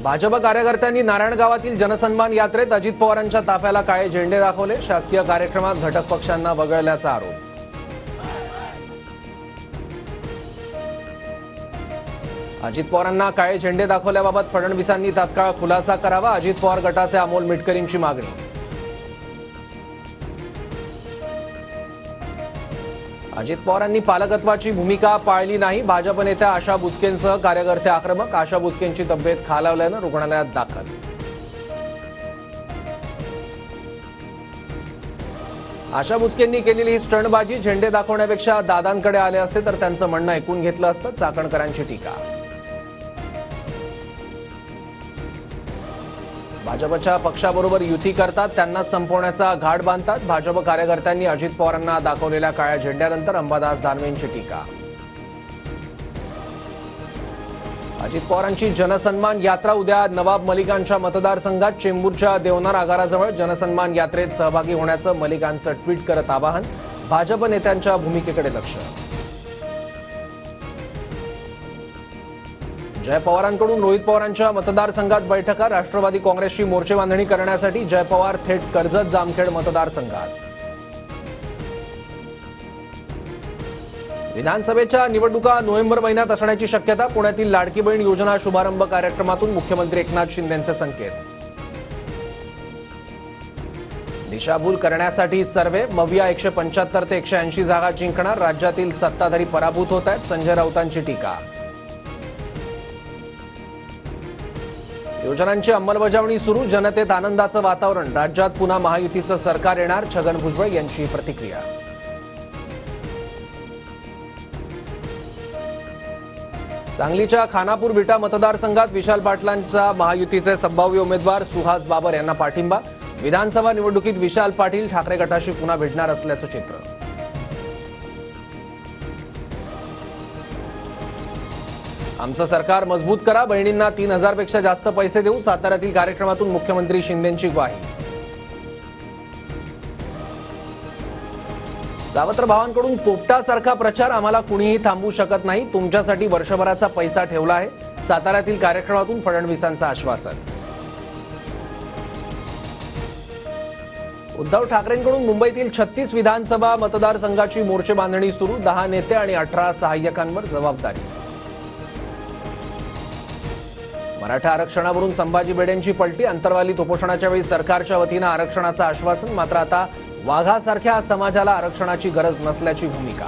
भाजप कार्यकर्त्यांनी नारायणगावातील जनसन्मान यात्रेत अजित पवारांच्या ताफ्याला काळे झेंडे दाखवले। शासकीय कार्यक्रमात घटक पक्षांना वगळल्याचा आरोप। अजित पवारांना काळे झेंडे दाखवल्याबाबत फडणवीसांनी तात्काळ खुलासा करावा, अजित पवार गटाचे अमोल मिटकरींची मागणी। अजित पवारांनी पालकत्वाची भूमिका पाळली नाही, भाजप नेत्या आशा बुचकेंसह कार्यकर्ते आक्रमक। आशा बुचकेंची तब्येत खालावल्यानं रुग्णालयात दाखल। आशा बुचकेंनी केलेली ही स्टंटबाजी, झेंडे दाखवण्यापेक्षा दादांकडे आले असते तर त्यांचं म्हणणं ऐकून घेतलं असतं, चाकणकरांची टीका। भाजपच्या पक्षाबरोबर युती करतात, त्यांना संपवण्याचा घाट बांधतात। भाजप कार्यकर्त्यांनी अजित पवारांना दाखवलेल्या काळ्या झेंड्यानंतर अंबादास दानवेंची टीका। अजित पवारांची जनसन्मान यात्रा उद्या नवाब मलिकांच्या मतदारसंघात चेंबूरच्या देवनार आगाराजवळ। जनसन्मान यात्रेत सहभागी होण्याचं मलिकांचं ट्विट करत आवाहन। भाजप नेत्यांच्या भूमिकेकडे लक्ष। जय पवारांकडून रोहित पवारांच्या मतदारसंघात बैठका। राष्ट्रवादी काँग्रेसची मोर्चे बांधणी करण्यासाठी जय पवार थेट कर्जत जामखेड मतदारसंघात। विधानसभेच्या निवडणुका नोव्हेंबर महिन्यात असण्याची शक्यता। पुण्यातील लाडकी बहीण योजना शुभारंभ कार्यक्रमातून मुख्यमंत्री एकनाथ शिंदेंचे संकेत। दिशाभूल करण्यासाठी सर्वे, मविया 175 ते 180 जागा जिंकणार। राज्यातील सत्ताधारी पराभूत होत आहेत, संजय राऊतांची टीका। योजनांची अंमलबजावणी सुरू, जनतेत आनंदाचं वातावरण। राज्यात पुन्हा महायुतीचं सरकार येणार, छगन भुजबळ यांची प्रतिक्रिया। सांगलीच्या खानापूर विटा मतदारसंघात विशाल पाटलांचा महायुतीचे संभाव्य उमेदवार सुहास बाबर यांना पाठिंबा। विधानसभा निवडणुकीत विशाल पाटील ठाकरे गटाशी पुन्हा भेटणार असल्याचं चित्र। आमचं सरकार मजबूत करा, बहिणींना 3000 पेक्षा जास्त पैसे देऊ। साताऱ्यातील कार्यक्रमातून मुख्यमंत्री शिंदेंची ग्वाही। सावत्र भावांकडून पोपटासारखा प्रचार, आम्हाला कुणीही थांबवू शकत नाही, तुमच्यासाठी वर्षभराचा पैसा ठेवला आहे। साताऱ्यातील कार्यक्रमातून फडणवीसांचं आश्वासन। उद्धव ठाकरेंकडून मुंबईतील 36 विधानसभा मतदारसंघाची मोर्चे बांधणी सुरू। 10 नेते आणि 18 सहाय्यकांवर जबाबदारी। मराठा आरक्षणावरून संभाजी बेडेंची पलटी। अंतरवालीत उपोषणाच्या वेळी सरकारच्या वतीनं आरक्षणाचं आश्वासन, मात्र आता वाघासारख्या समाजाला आरक्षणाची गरज नसल्याची भूमिका।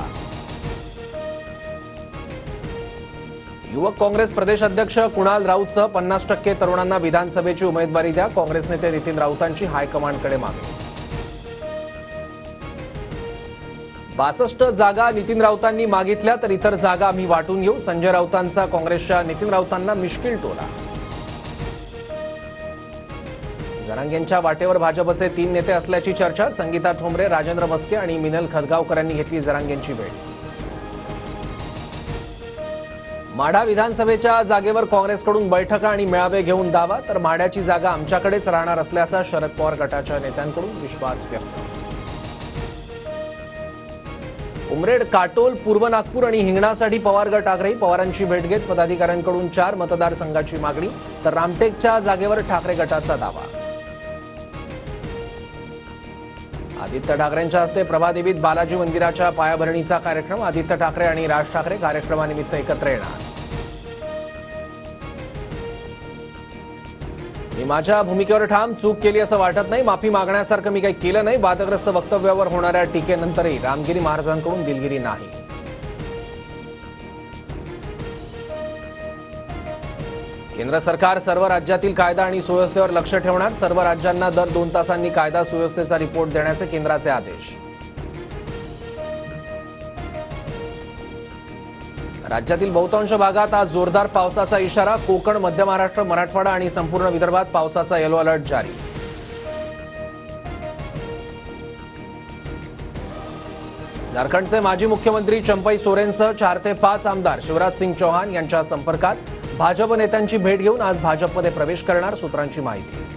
युवक काँग्रेस प्रदेश अध्यक्ष कुणाल राऊतसह 50% तरुणांना विधानसभेची उमेदवारी द्या। काँग्रेस नेते नितीन राऊतांची हायकमांडकडे मागणी। 62 जागा नितीन राऊतांनी मागितल्या तर इतर जागा आम्ही वाटून घेऊ। संजय राऊतांचा काँग्रेसच्या नितीन राऊतांना मिश्किल टोला। जरांगेंच्या वाटेवर भाजपचे 3 नेते असल्याची चर्चा। संगीता ठोंबरे, राजेंद्र मस्के आणि मिनल खदगावकर यांनी घेतली जरांगेंची भेट। माढा विधानसभेच्या जागेवर काँग्रेसकडून बैठका आणि मेळावे घेऊन दावा, तर माढ्याची जागा आमच्याकडेच राहणार असल्याचा शरद पवार गटाच्या नेत्यांकडून विश्वास व्यक्त। उमरेड, काटोल, पूर्व नागपूर आणि हिंगणासाठी पवार गट आग्रही। पवारांची भेट घेत पदाधिकाऱ्यांकडून 4 मतदारसंघाची मागणी, तर रामटेकच्या जागेवर ठाकरे गटाचा दावा। आदित्य ठाकरेंच्या हस्ते प्रभादेवीत बालाजी मंदिराच्या पायाभरणीचा कार्यक्रम। आदित्य ठाकरे आणि राज ठाकरे कार्यक्रमानिमित्त एकत्र येणार। मी माझ्या भूमिकेवर ठाम, चूक केली असं वाटत नाही, माफी मागण्यासारखं मी काही केलं नाही। वादग्रस्त वक्तव्यावर होणाऱ्या टीकेनंतरही रामगिरी महाराजांकडून दिलगिरी नाही। केंद्र सरकार सर्व राज्यातील कायदा आणि सुव्यवस्थेवर लक्ष ठेवणार। सर्व राज्यांना दर 2 तासांनी कायदा सुव्यवस्थेचा रिपोर्ट देण्याचे केंद्राचे आदेश। राज्यातील बहुतांश भागात आज जोरदार पावसाचा इशारा। कोकण, मध्य महाराष्ट्र, मराठवाडा आणि संपूर्ण विदर्भात पावसाचा येलो अलर्ट जारी। झारखंडचे माजी मुख्यमंत्री चंपई सोरेनसह 4 ते 5 आमदार शिवराज सिंग चौहान यांच्या संपर्कात। भाजप नेत्यांची भेट घेऊन आज भाजपमध्ये प्रवेश करणार, सूत्रांची माहिती।